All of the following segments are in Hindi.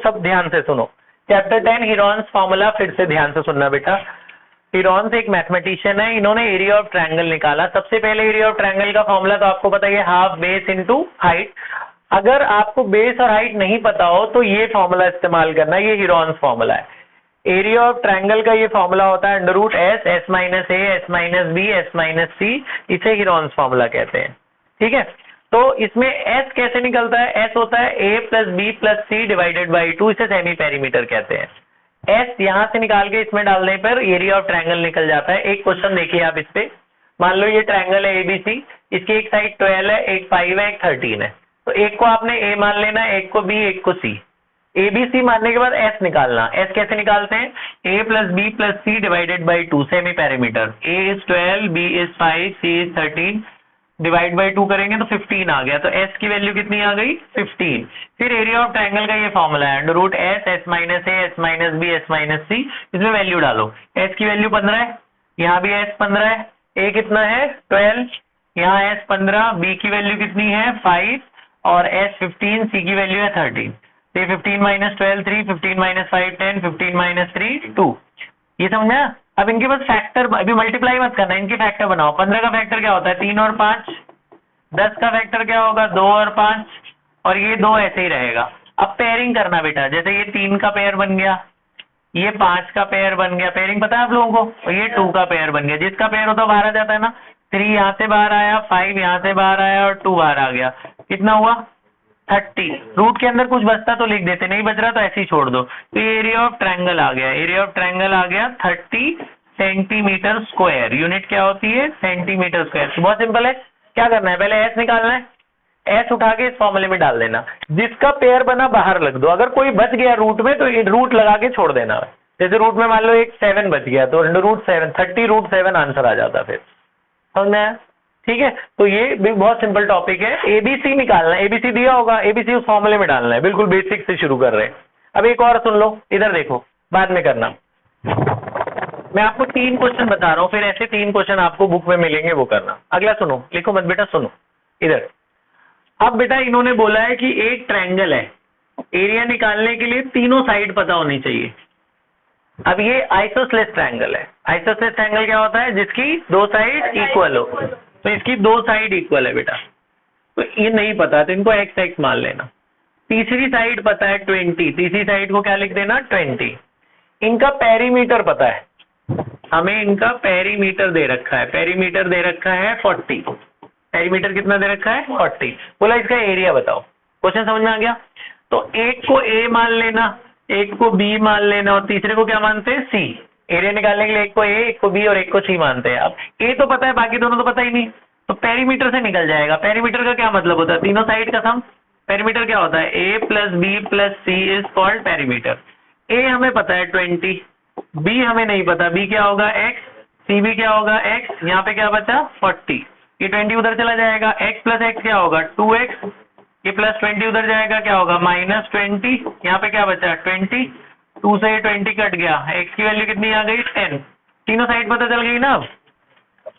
सब ध्यान से सुनो। चैप्टर 10 हीरोन्स फॉर्मूला, फिर से ध्यान से सुनना बेटा। हीरोन्स एक मैथमेटिशियन है, इन्होंने एरिया ऑफ ट्रायंगल निकाला। सबसे पहले एरिया ऑफ ट्रायंगल का फॉर्मूला तो आपको पता ही है, हाफ बेस इनटू हाइट। अगर आपको बेस और हाइट नहीं पता हो तो ये फॉर्मूला इस्तेमाल करना, ये हीरोन्स फॉर्मूला है। एरिया ऑफ ट्रायंगल का ये फॉर्मूला होता है under root S, S minus A, S minus B, S minus C, इसे हीरोन्स फॉर्मूला कहते हैं। ठीक है, तो इसमें एस कैसे निकलता है? एस होता है A plus B plus C divided by 2, इसे सेमी पेरीमीटर कहते हैं। एस यहां से निकाल के इसमें डालने पर एरिया ऑफ ट्रायंगल निकल जाता है। एक क्वेश्चन देखिए आप इस पे, मान लो ये ट्रायंगल है एबीसी, इसकी एक साइड 12 है, एक 5 है, एक 13 है। तो एक को आपने ए मान लेना, एक को बी, एक को सी। एबीसी मानने के बाद एस निकालना। एस कैसे निकालते हैं? A plus B plus C divided by 2, semi perimeter. A is 12, B is 5, C is 13, divide by 2 करेंगे तो 15 आ गया। तो एस की वैल्यू कितनी आ गई? 15। फिर एरिया ऑफ ट्रायंगल का ये फॉर्मूला है under root S, S minus A, S minus B, S minus C, इसमें वैल्यू डालो। एस की वैल्यू 15 है, यहाँ भी एस 15 है, ए कितना है 12, यहाँ एस 15, बी की वैल्यू कितनी है 5 और एस 15, सी की वैल्यू है 13। तो 15 माइनस 12 3, 15 माइनस 5 10, 15 माइनस 3 2। ये समझा? अब इनके पास फैक्टर, अभी मल्टीप्लाई मत करना, इनके फैक्टर बनाओ। 15 का फैक्टर क्या होता है? 3 और 5। 10 का फैक्टर क्या होगा? 2 और 5, और ये 2 ऐसे ही रहेगा। अब पेयरिंग करना बेटा, जैसे ये 3 का पेयर बन गया, ये 5 का पेयर बन गया। पेयरिंग पता है आप लोगों को? और ये 2 का पेयर बन गया। जिसका पेयर होता है बाहर आ जाता है ना। 3 यहाँ से बाहर आया, 5 यहाँ से बाहर आया और 2 बाहर आ गया। कितना हुआ? 30। रूट के अंदर कुछ बचता तो लिख देते, नहीं बच रहा तो ऐसे ही छोड़ दो। तो ये एरिया ऑफ ट्रायंगल आ गया। एरिया ऑफ ट्रायंगल आ गया 30 सेंटीमीटर स्क्वायर। यूनिट क्या होती है? Centimetre square. तो बहुत सिंपल है। क्या करना है? पहले एस निकालना है, एस उठा के इस फॉर्मूले में डाल देना। जिसका पेयर बना बाहर रख दो, अगर कोई बच गया रूट में तो रूट लगा के छोड़ देना। जैसे रूट में मान लो एक 7 बच गया तो अंडर रूट 7, 30 रूट 7 आंसर आ जाता। फिर समझ में आया? ठीक है, तो ये भी बहुत सिंपल टॉपिक है। एबीसी निकालना, एबीसी दिया होगा, एबीसी उस फॉर्मूले में डालना है। बिल्कुल बेसिक से शुरू कर रहे हैं। अब एक और सुन लो, इधर देखो, बाद में करना। मैं आपको 3 क्वेश्चन बता रहा हूं, फिर ऐसे 3 क्वेश्चन आपको बुक में मिलेंगे, वो करना। अगला सुनो, लिखो मत बेटा, सुनो इधर। अब बेटा इन्होंने बोला है कि एक ट्रायंगल है, एरिया निकालने के लिए तीनों साइड पता होनी चाहिए। अब ये आइसोसेलेस ट्रायंगल है। आइसोसेलेस ट्रायंगल क्या होता है? जिसकी 2 साइड इक्वल हो। तो इसकी 2 साइड इक्वल है बेटा। तो ये नहीं पता तो इनको एक्स एक्स मान लेना। तीसरी साइड पता है 20, तीसरी साइड को क्या लिख देना? 20। इनका पेरीमीटर पता है हमें, इनका पेरीमीटर दे रखा है। पेरीमीटर दे रखा है 40। पेरीमीटर कितना दे रखा है? 40। बोला इसका एरिया बताओ। क्वेश्चन समझ में आ गया? तो एक को ए मान लेना, एक को बी मान लेना और तीसरे को क्या मानते हैं? सी। एरिया निकालने के लिए एक को ए, एक को बी और एक को सी मानते हैं। अब ए तो पता है, बाकी दोनों तो पता ही नहीं, तो पेरीमीटर से निकल जाएगा। पेरीमीटर का क्या मतलब होता है? तीनों साइड का सम। पेरीमीटर क्या होता है? A plus B plus C is called perimeter. A हमें पता है 20, बी हमें नहीं पता, बी क्या होगा? एक्स, सी भी क्या होगा? एक्स। यहाँ पे क्या बचा? 40। ये 20 उधर चला जाएगा, एक्स प्लस एक्स क्या होगा? 2x। ये प्लस 20 उधर जाएगा, क्या होगा? माइनस 20। यहाँ पे क्या बचा? 20। 2 से 20 कट गया, x की वैल्यू कितनी आ गई? 10। तीनों साइड पता चल गई ना।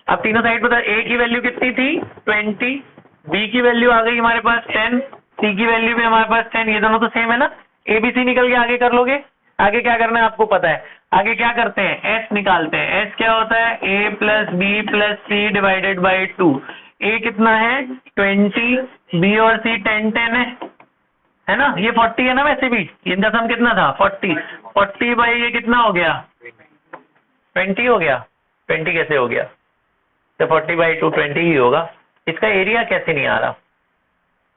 अब तीनों साइड पता, a की वैल्यू कितनी थी? 20, b की वैल्यू आ गई हमारे पास 10, c की वैल्यू भी हमारे पास 10। ये दोनों तो सेम है ना। abc निकल के आगे कर लोगे। आगे क्या करना है आपको पता है। आगे क्या करते हैं? s निकालते हैं। s क्या होता है? a plus B plus C divided by 2। a कितना है? 20, b और c 10 10 है ना। ये 40 है ना। वैसे भी इनका सम कितना था? 40। 40 बाई ये कितना हो गया? 20 हो गया। 20 कैसे हो गया? तो 40 बाई 2 20 ही होगा। इसका एरिया कैसे नहीं आ रहा?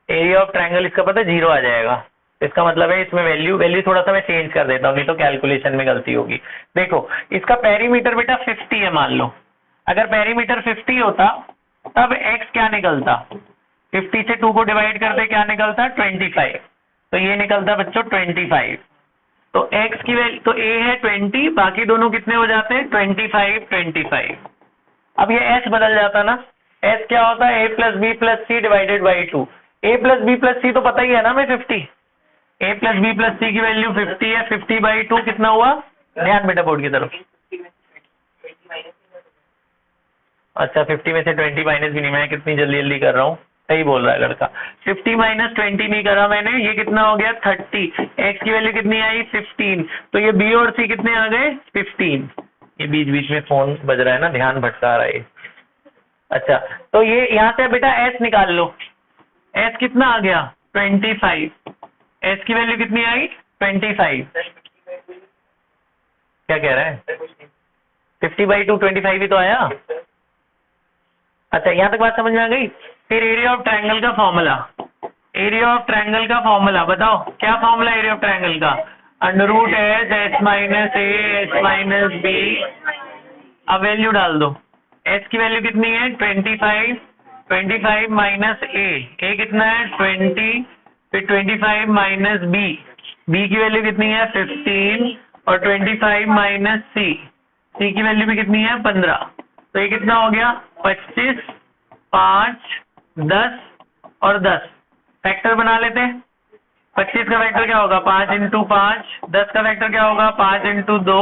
एरिया ऑफ ट्रायंगल इसका पता है 0 आ जाएगा। इसका मतलब है इसमें वैल्यू थोड़ा सा मैं चेंज कर देता हूँ, नहीं तो कैलकुलेशन में गलती होगी। देखो इसका पेरीमीटर बेटा 50 है मान लो। अगर पेरीमीटर 50 होता तब x क्या निकलता? 50 से 2 को डिवाइड करते क्या निकलता? 25। तो ये निकलता बच्चों 25। तो x की वैल्यू, तो a है 20, बाकी दोनों कितने हो जाते हैं? 25 25। अब ये s बदल जाता ना। s क्या होता है? a plus B plus C divided by 2। a plus B plus C तो पता ही है ना हमें 50। a plus B plus C की वैल्यू 50 है। 50 बाई 2 कितना हुआ? ध्यान बेटा बोर्ड की तरफ। अच्छा 50 में से 20 माइनस भी नहीं, मैं कितनी जल्दी जल्दी कर रहा हूँ। सही बोल रहा है लड़का। 50 माइनस 20 नहीं करा मैंने, ये कितना हो गया 30, x की वैल्यू कितनी आई 15, तो ये b और c कितने आ गए 15। ये बीच बीच में फोन बज रहा है ना, ध्यान भटका रहा है। अच्छा तो ये यहाँ से बेटा s निकाल लो, s कितना आ गया 25, s की वैल्यू कितनी आई 25, क्या कह रहा है 50/2 25 ही तो आया। अच्छा यहाँ तक बात समझ में आ गई। फिर एरिया ऑफ ट्रायंगल का फॉर्मूला, एरिया ऑफ ट्रायंगल का फॉर्मूला बताओ क्या फॉर्मूला एरिया ऑफ ट्रायंगल का, under root H H minus A H minus B. अब वैल्यू डाल दो, एच की वैल्यू कितनी है 25, 25 माइनस ए कितना है 20, फिर 25 माइनस बी की वैल्यू कितनी है 15 और 25 माइनस सी की वैल्यू भी कितनी है 15। तो ये कितना हो गया 25, 5, 10 और 10। फैक्टर बना लेते हैं। 25 का फैक्टर क्या होगा 5 इंटू 5, 10 का फैक्टर क्या होगा 5 इंटू 2,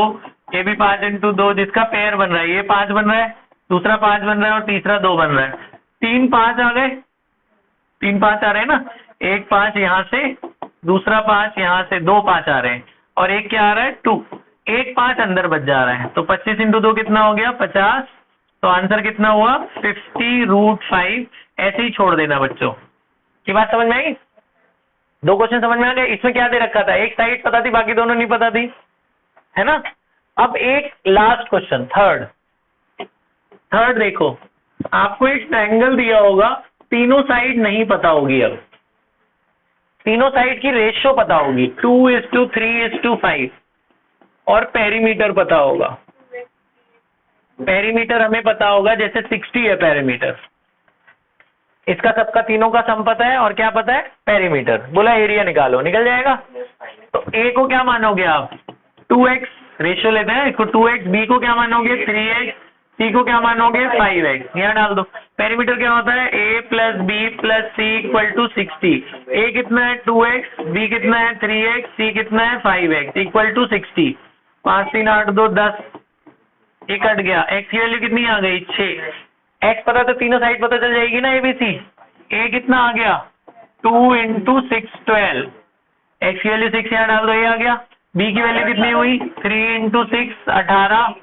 ये भी 5 इंटू 2, जिसका पेयर बन रहा है ये 5 बन रहा है, दूसरा 5 बन रहा है और तीसरा 2 बन रहा है। 3 5 आ गए, 3 5 आ रहे हैं ना, एक 5 यहाँ से, दूसरा 5 यहाँ से, 2 5 आ रहे हैं और एक क्या आ रहा है 2, एक 5 अंदर बच जा रहा है। तो 25 इंटू 2 कितना हो गया 50, तो आंसर कितना हुआ 50√5। ऐसे ही छोड़ देना बच्चों की बात समझ में आई। 2 क्वेश्चन समझ में आ गए। इसमें क्या दे रखा था, एक साइड पता थी बाकी दोनों नहीं पता थी, है ना। अब एक लास्ट क्वेश्चन थर्ड देखो, आपको एक ट्रायंगल दिया होगा, तीनों साइड नहीं पता होगी। अब तीनों साइड की रेशियो पता होगी 2:3:5 और पेरीमीटर पता होगा। पेरीमीटर हमें पता होगा, जैसे 60 है पेरीमीटर, इसका सबका तीनों का सम पता है और क्या पता है पेरीमीटर। बोला एरिया निकालो, निकल जाएगा। तो ए को क्या मानोगे आप 2x, रेशियो लेते हैं इसको 2x, बी को क्या मानोगे 3x, सी को क्या मानोगे 5x। यहाँ डाल दो। पेरीमीटर क्या होता है a plus B plus C equal to 60। a कितना है 2x, b कितना है 3x, c कितना है 5x इक्वल टू 60। 5 3 8 2 10, ये कट गया। x की वैल्यू कितनी आ गई 6। x पता तो तीनों साइड पता चल जाएगी ना ABC। a कितना आ गया 2 इंटू 6 12, x की वैल्यू 6 यहाँ डाल दो, ये आ गया। b की वैल्यू कितनी हुई 3 इंटू 6 18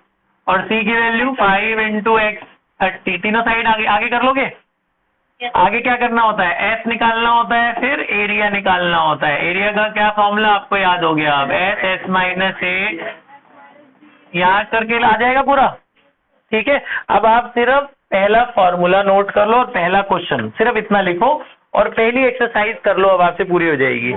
और c की वैल्यू 5 इंटू x 30। तीनों साइड आगे कर लोगे। आगे क्या करना होता है s निकालना होता है, फिर एरिया निकालना होता है। एरिया का क्या फॉर्मूला आपको याद हो गया, अब s माइनस a याद करके आ जाएगा पूरा। ठीक है, अब आप सिर्फ पहला फॉर्मूला नोट कर लो और पहला क्वेश्चन सिर्फ इतना लिखो और पहली एक्सरसाइज कर लो, अब आपसे पूरी हो जाएगी।